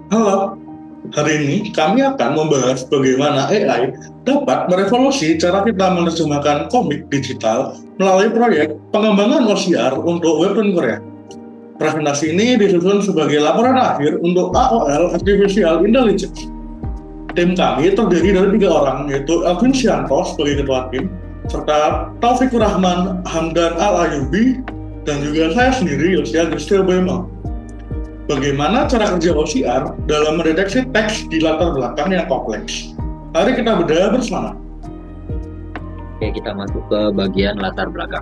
Halo, hari ini kami akan membahas bagaimana AI dapat merevolusi cara kita menerjemahkan komik digital melalui proyek pengembangan OCR untuk webtoon Korea. Presentasi ini disusun sebagai laporan akhir untuk AOL Artificial Intelligence. Tim kami terdiri dari 3 orang, yaitu Elvin Sianto sebagai ketua tim, serta Taufikur Rahman, Hamdan Al-Ayubi, dan juga saya sendiri, Yosia Gristil Bema. Bagaimana cara kerja OCR dalam mendeteksi teks di latar belakang yang kompleks? Mari kita bedah bersama. Oke, kita masuk ke bagian latar belakang.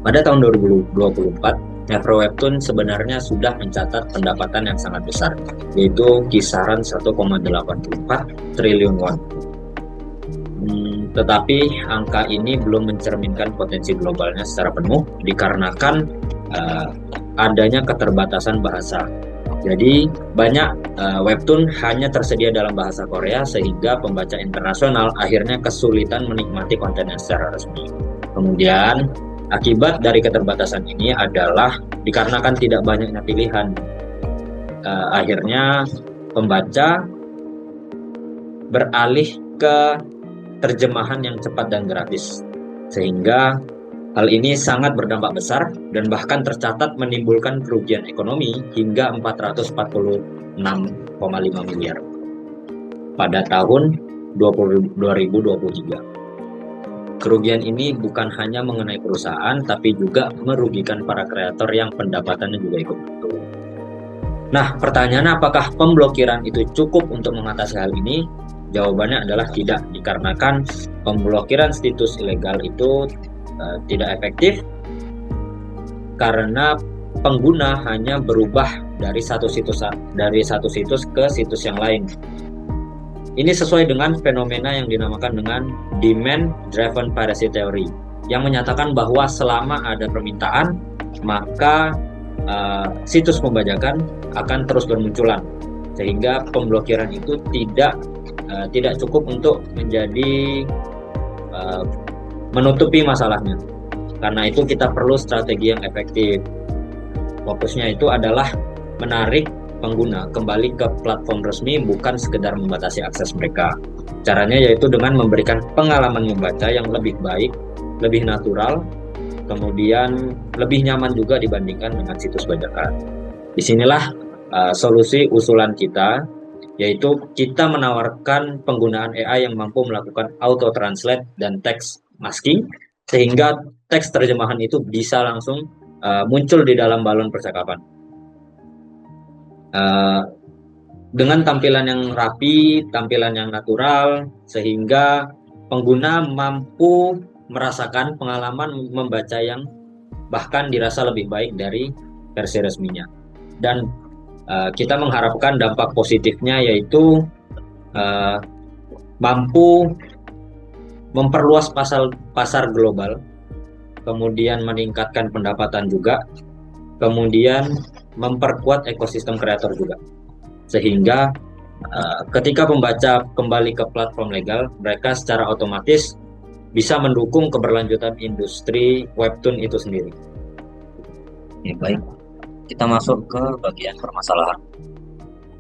Pada tahun 2024, Metro Webtoon sebenarnya sudah mencatat pendapatan yang sangat besar, yaitu kisaran 1,84 triliun won. Tetapi angka ini belum mencerminkan potensi globalnya secara penuh dikarenakan adanya keterbatasan bahasa. Jadi banyak webtoon hanya tersedia dalam bahasa Korea sehingga pembaca internasional akhirnya kesulitan menikmati kontennya secara resmi. Kemudian akibat dari keterbatasan ini adalah dikarenakan tidak banyaknya pilihan, akhirnya pembaca beralih ke terjemahan yang cepat dan gratis, sehingga hal ini sangat berdampak besar dan bahkan tercatat menimbulkan kerugian ekonomi hingga 446,5 miliar pada tahun 2023. Kerugian ini bukan hanya mengenai perusahaan, tapi juga merugikan para kreator yang pendapatannya juga ikut turun. Nah, pertanyaannya apakah pemblokiran itu cukup untuk mengatasi hal ini? Jawabannya adalah tidak, dikarenakan pemblokiran situs ilegal itu tidak efektif karena pengguna hanya berubah dari satu situs ke situs yang lain. Ini sesuai dengan fenomena yang dinamakan dengan demand driven piracy theory, yang menyatakan bahwa selama ada permintaan maka situs pembajakan akan terus bermunculan, sehingga pemblokiran itu tidak cukup untuk menjadi menutupi masalahnya. Karena itu kita perlu strategi yang efektif. Fokusnya itu adalah menarik pengguna kembali ke platform resmi, bukan sekedar membatasi akses mereka. Caranya yaitu dengan memberikan pengalaman membaca yang lebih baik, lebih natural, kemudian lebih nyaman juga dibandingkan dengan situs bajakan. Disinilah solusi usulan kita, yaitu kita menawarkan penggunaan AI yang mampu melakukan auto translate dan text masking, sehingga teks terjemahan itu bisa langsung muncul di dalam balon percakapan dengan tampilan yang rapi, tampilan yang natural, sehingga pengguna mampu merasakan pengalaman membaca yang bahkan dirasa lebih baik dari versi resminya. Dan kita mengharapkan dampak positifnya yaitu mampu memperluas pasar global, kemudian meningkatkan pendapatan juga, kemudian memperkuat ekosistem kreator juga, sehingga ketika pembaca kembali ke platform legal, mereka secara otomatis bisa mendukung keberlanjutan industri webtoon itu sendiri. Oke, baik, kita masuk ke bagian permasalahan.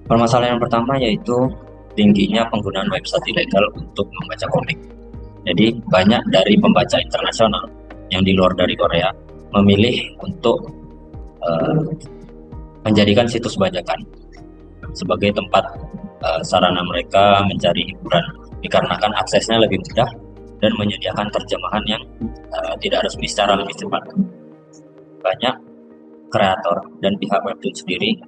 Permasalahan yang pertama yaitu tingginya penggunaan website ilegal untuk membaca komik. Jadi banyak dari pembaca internasional yang di luar dari Korea memilih untuk menjadikan situs bajakan sebagai tempat sarana mereka mencari hiburan, dikarenakan aksesnya lebih mudah dan menyediakan terjemahan yang tidak resmi secara lebih cepat. Banyak kreator dan pihak webtoon sendiri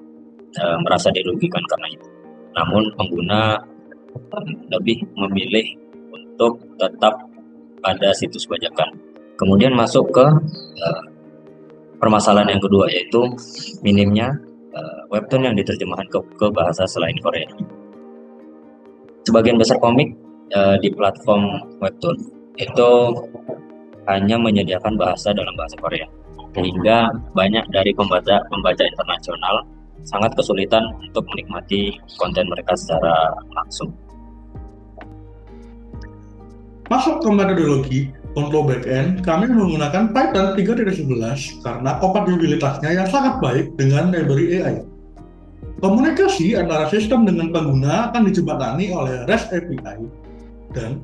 merasa dirugikan karena itu. Namun pengguna lebih memilih untuk tetap pada situs bajakan. Kemudian masuk ke permasalahan yang kedua, yaitu minimnya webtoon yang diterjemahkan ke bahasa selain Korea. Sebagian besar komik di platform webtoon itu hanya menyediakan bahasa dalam bahasa Korea, sehingga banyak dari pembaca internasional sangat kesulitan untuk menikmati konten mereka secara langsung. Masuk ke metodologi, untuk backend, kami menggunakan Python 3.11 karena kompatibilitasnya yang sangat baik dengan library AI. Komunikasi antara sistem dengan pengguna akan dijembatani oleh REST API, dan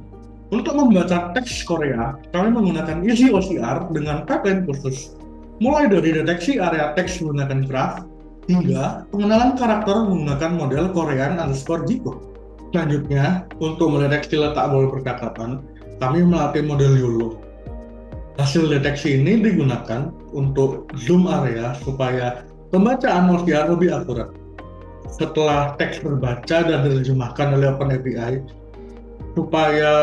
untuk membaca teks Korea, kami menggunakan Easy OCR dengan pipeline khusus, mulai dari deteksi area teks menggunakan graph, hingga pengenalan karakter menggunakan model Korean_Jigo. Selanjutnya, untuk mendeteksi letak bawah percakapan, kami melatih model YOLO. Hasil deteksi ini digunakan untuk zoom area supaya pembacaan OCR lebih akurat. Setelah teks terbaca dan diterjemahkan oleh OpenAPI, supaya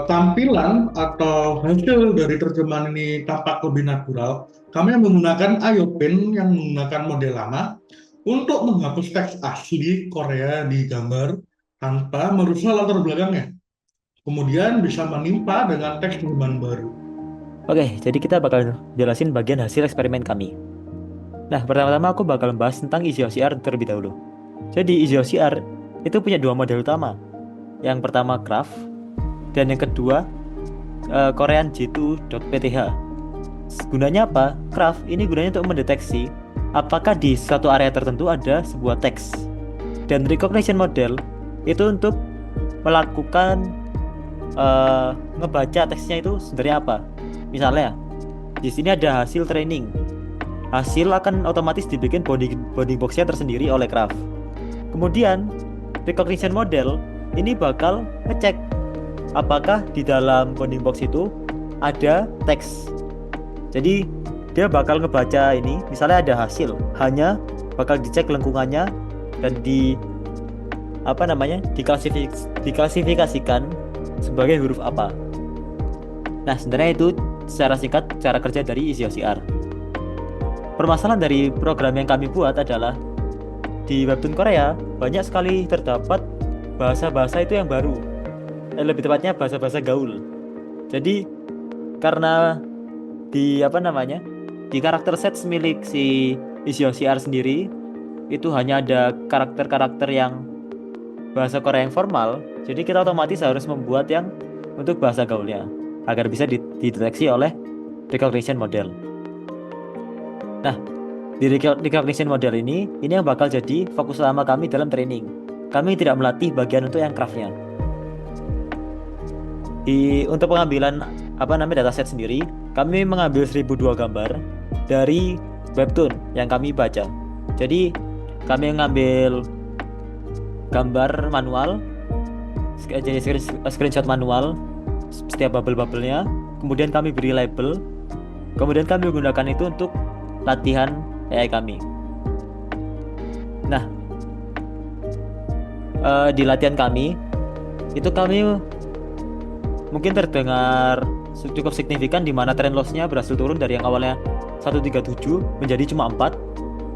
tampilan atau hasil dari terjemahan ini tampak lebih natural, kami menggunakan IOPin yang menggunakan model lama untuk menghapus teks asli Korea di gambar tanpa merusak latar belakangnya. Kemudian bisa menimpa dengan teks terjemahan baru. Oke, jadi kita bakal jelasin bagian hasil eksperimen kami. Nah, pertama-tama aku bakal membahas tentang Easy OCR terlebih dahulu. Jadi Easy OCR itu punya dua model utama. Yang pertama Graph, dan yang kedua Korean J2.pth. Gunanya apa? Graph ini gunanya untuk mendeteksi apakah di suatu area tertentu ada sebuah teks. Dan recognition model itu untuk melakukan ngebaca teksnya itu sebenarnya apa. Misalnya, di sini ada hasil training. Hasil akan otomatis dibikin bounding box-nya tersendiri oleh Graph. Kemudian, recognition model ini bakal ngecek apakah di dalam bounding box itu ada teks. Jadi dia bakal ngebaca ini, misalnya ada hasil, hanya bakal dicek lengkungannya dan diklasifikasikan sebagai huruf apa. Nah, sebenarnya itu secara singkat cara kerja dari Easy OCR. Permasalahan dari program yang kami buat adalah di Webtoon Korea banyak sekali terdapat bahasa-bahasa itu yang baru, lebih tepatnya bahasa-bahasa gaul. Jadi karena di karakter set milik si Easy OCR sendiri itu hanya ada karakter-karakter yang bahasa Korea yang formal, jadi kita otomatis harus membuat yang untuk bahasa gaulnya agar bisa dideteksi oleh recognition model. Nah, di recognition model ini yang bakal jadi fokus utama kami dalam training. Kami tidak melatih bagian untuk yang craftnya. Untuk pengambilan dataset sendiri, kami mengambil 1002 gambar dari Webtoon yang kami baca. Jadi kami mengambil gambar manual, jadi screenshot manual setiap bubble-bubblenya, kemudian kami beri label, kemudian kami menggunakan itu untuk latihan AI kami. Nah, di latihan kami itu kami mungkin terdengar cukup signifikan di mana trend loss-nya berhasil turun dari yang awalnya 137 menjadi cuma 4,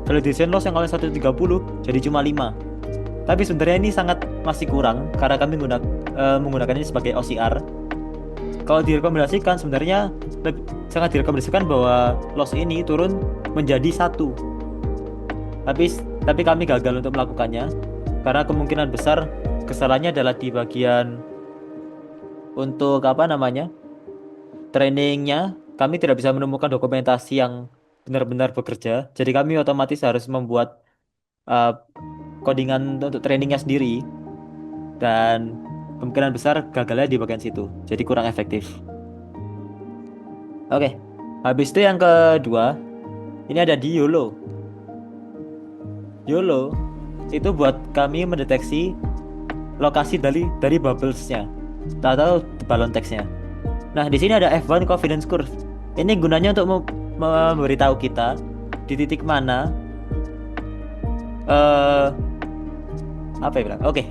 validation loss yang awalnya 130 jadi cuma 5. Tapi sebenarnya ini masih kurang karena kami menggunakan ini sebagai OCR. Kalau direkomendasikan, sebenarnya sangat direkomendasikan bahwa loss ini turun menjadi 1. Tapi kami gagal untuk melakukannya karena kemungkinan besar kesalahannya adalah di bagian untuk trainingnya. Kami tidak bisa menemukan dokumentasi yang benar-benar bekerja, jadi kami otomatis harus membuat codingan untuk trainingnya sendiri, dan kemungkinan besar gagalnya di bagian situ, jadi kurang efektif. Oke, habis itu yang kedua, ini ada di YOLO. YOLO itu buat kami mendeteksi lokasi dari bubbles-nya atau balon teksnya. Nah, di sini ada F1 confidence curve. Ini gunanya untuk memberitahu kita di titik mana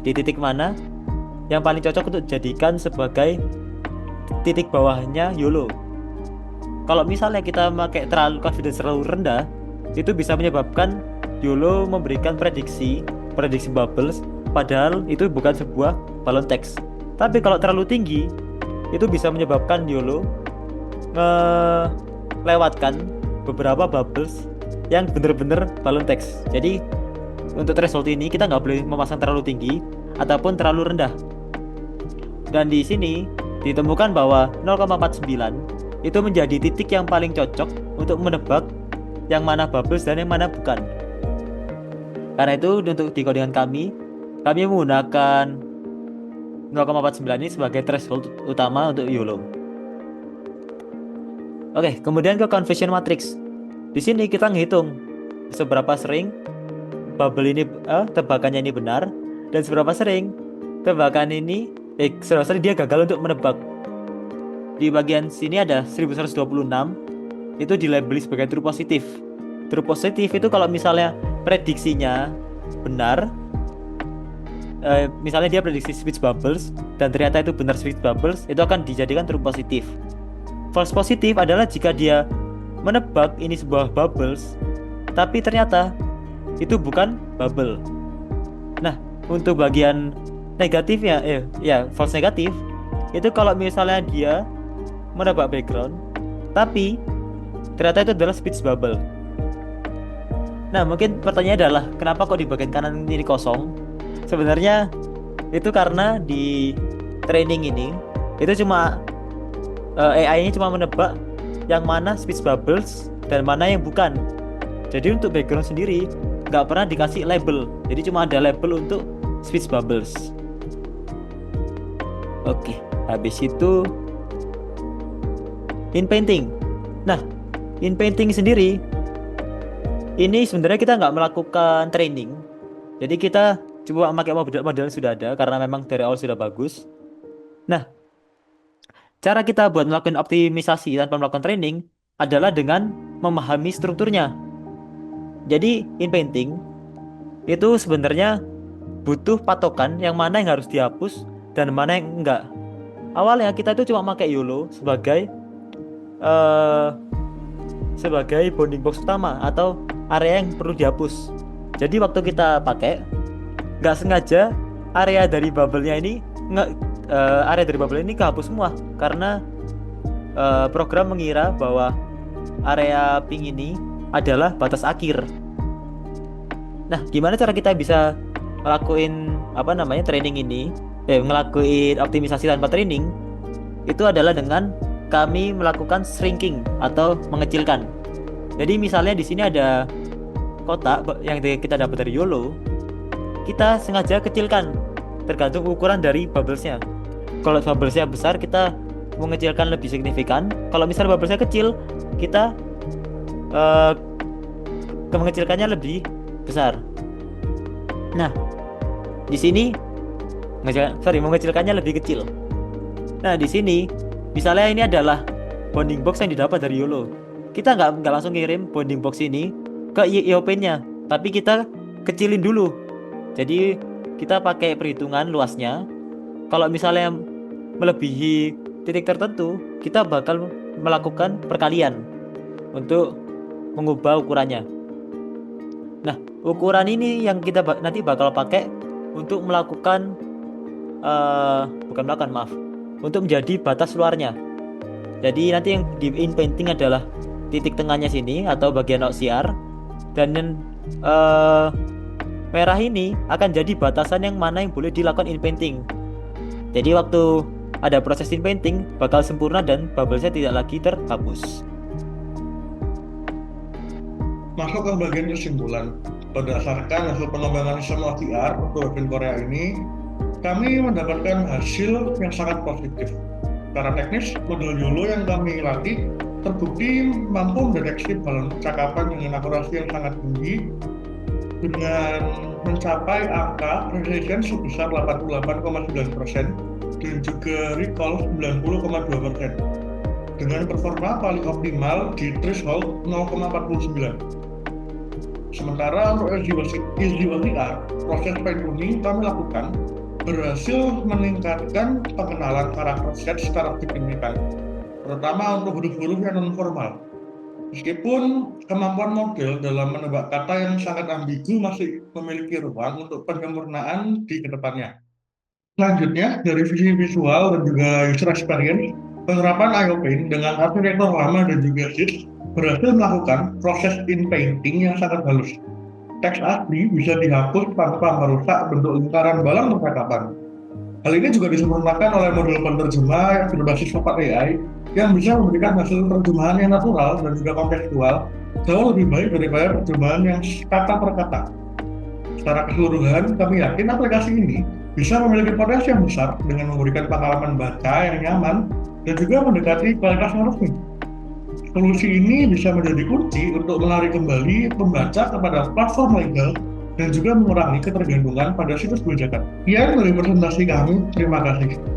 di titik mana yang paling cocok untuk dijadikan sebagai titik bawahnya YOLO. Kalau misalnya kita pakai confidence terlalu rendah, itu bisa menyebabkan YOLO memberikan prediksi bubbles, padahal itu bukan sebuah balon teks. Tapi kalau terlalu tinggi, itu bisa menyebabkan YOLO melewatkan beberapa bubbles yang benar-benar balon teks. Jadi untuk threshold ini kita nggak boleh memasang terlalu tinggi ataupun terlalu rendah. Dan di sini ditemukan bahwa 0,49 itu menjadi titik yang paling cocok untuk menebak yang mana bubbles dan yang mana bukan. Karena itu untuk di codingan kami menggunakan 0,49 ini sebagai threshold utama untuk YOLO. Oke, kemudian ke conversion matrix. Di sini kita ngitung seberapa sering bubble ini tebakannya ini benar, dan seberapa sering tebakan ini seberapa sering dia gagal untuk menebak. Di bagian sini ada 1126 itu dilabeli sebagai true positif. True positif itu kalau misalnya prediksinya benar, misalnya dia prediksi speech bubbles dan ternyata itu benar speech bubbles, itu akan dijadikan true positif. False positif adalah jika dia menebak ini sebuah bubbles tapi ternyata itu bukan bubble. Nah, untuk bagian negatifnya false negatif itu kalau misalnya dia menebak background tapi ternyata itu adalah speech bubble. Nah, mungkin pertanyaannya adalah kenapa kok di bagian kanan ini kosong? Sebenarnya itu karena di training ini itu cuma AI ini cuma menebak yang mana speech bubbles dan mana yang bukan. Jadi untuk background sendiri nggak pernah dikasih label, jadi cuma ada label untuk speech bubbles. Oke, habis itu inpainting. Nah, inpainting sendiri ini sebenarnya kita nggak melakukan training, jadi kita coba pakai model yang sudah ada karena memang dari awal sudah bagus. Nah, cara kita buat melakukan optimisasi tanpa melakukan training adalah dengan memahami strukturnya. Jadi inpainting itu sebenarnya butuh patokan yang mana yang harus dihapus dan mana yang enggak. Awalnya kita itu cuma pakai YOLO sebagai bounding box utama atau area yang perlu dihapus. Jadi waktu kita pakai nggak sengaja area dari bubble-nya ini kehapus semua karena program mengira bahwa area pink ini adalah batas akhir. Nah, gimana cara kita bisa ngelakuin training ini? Ngelakuin optimisasi tanpa training itu adalah dengan kami melakukan shrinking atau mengecilkan. Jadi misalnya di sini ada kotak yang kita dapat dari YOLO, kita sengaja kecilkan tergantung ukuran dari bubblesnya. Kalau bubblesnya besar, kita mengecilkan lebih signifikan. Kalau misalnya bubblesnya kecil, kita mengecilkannya lebih besar. Nah, di sini mengecilkannya lebih kecil. Nah, di sini misalnya ini adalah bounding box yang didapat dari YOLO. Kita nggak langsung ngirim bounding box ini ke IOP-nya, tapi kita kecilin dulu. Jadi kita pakai perhitungan luasnya. Kalau misalnya melebihi titik tertentu, kita bakal melakukan perkalian untuk mengubah ukurannya. Nah, ukuran ini yang kita nanti bakal pakai untuk melakukan untuk menjadi batas luarnya. Jadi nanti yang di inpainting adalah titik tengahnya sini atau bagian OCR, dan merah ini akan jadi batasan yang mana yang boleh dilakukan inpainting. Jadi waktu ada proses inpainting bakal sempurna dan bubblesnya tidak lagi terhapus. Masuk ke bagian kesimpulan. Berdasarkan hasil pengembangan sistem OCR untuk Webin Korea ini, kami mendapatkan hasil yang sangat positif. Secara teknis, model YOLO yang kami latih terbukti mampu mendeteksi balon percakapan dengan akurasi yang sangat tinggi dengan mencapai angka precision sebesar 88,9% dan juga recall 90,2% dengan performa paling optimal di threshold 0,49. Sementara untuk SGOCR, proses fine tuning kami lakukan berhasil meningkatkan pengenalan karakter set secara signifikan, terutama untuk huruf-huruf yang non-formal. Meskipun kemampuan model dalam menebak kata yang sangat ambigu masih memiliki ruang untuk penyempurnaan di kedepannya. Selanjutnya, dari sisi visual dan juga user experience, penerapan IOPaint dengan arsitektur lama dan juga SID berhasil melakukan proses inpainting yang sangat halus. Teks asli bisa dihapus tanpa merusak bentuk lingkaran balang percakapan. Hal ini juga disempurnakan oleh model penerjemah yang berbasis Sopat AI yang bisa memberikan hasil terjemahan yang natural dan juga kontekstual jauh lebih baik daripada terjemahan yang kata per kata. Secara keseluruhan, kami yakin aplikasi ini bisa memiliki potensi yang besar dengan memberikan pengalaman baca yang nyaman dan juga mendekati kualitas yang resmi. Solusi ini bisa menjadi kunci untuk menarik kembali pembaca kepada platform legal dan juga mengurangi ketergantungan pada situs bajakan. Sekian dari presentasi kami, terima kasih.